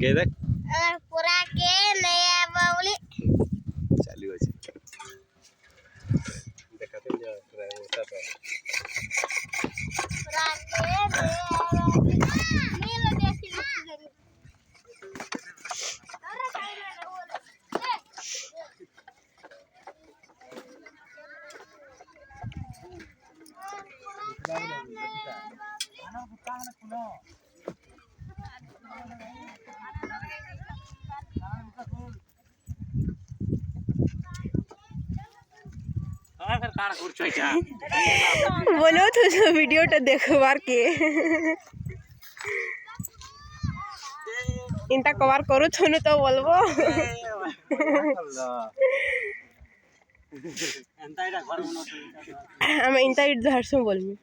गे देख पूरा के नया बावली चालू আছে দেখাতে যা প্রায় ওটা তো पूरा के नया बावली नील जैसी गई अरे काय ना बोल बोलो तो वीडियो देखबार के इंटा कवर करू छनु तो बोलबो हम इंटा इट धरसु बोलमी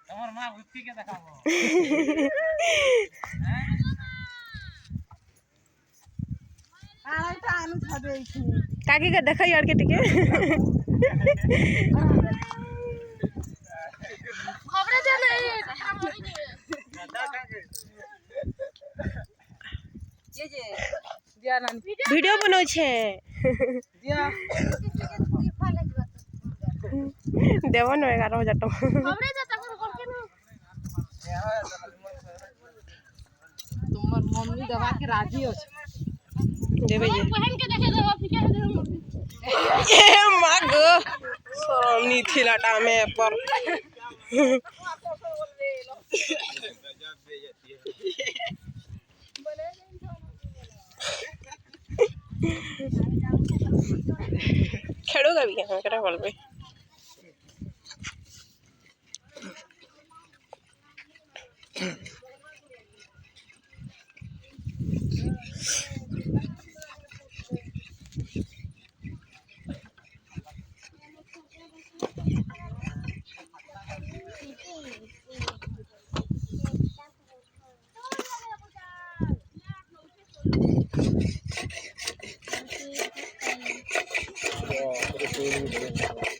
तोर मां बुद्धि के देखाबो आइटा आनु छबे छी काकी के देखै यार के टिके खबरे दे नहीं ये जे दिया नानी वीडियो बनो छे दिया देवन 11,000 टका खबरे जाता करके ना तुमर मम्मी दवा के राजी हो देबे जे बहन के देखे देबो फिके दे ए मागो सोनी थिलाटा में पर खेड़ोगा भी यहाँ करा बोल पे तो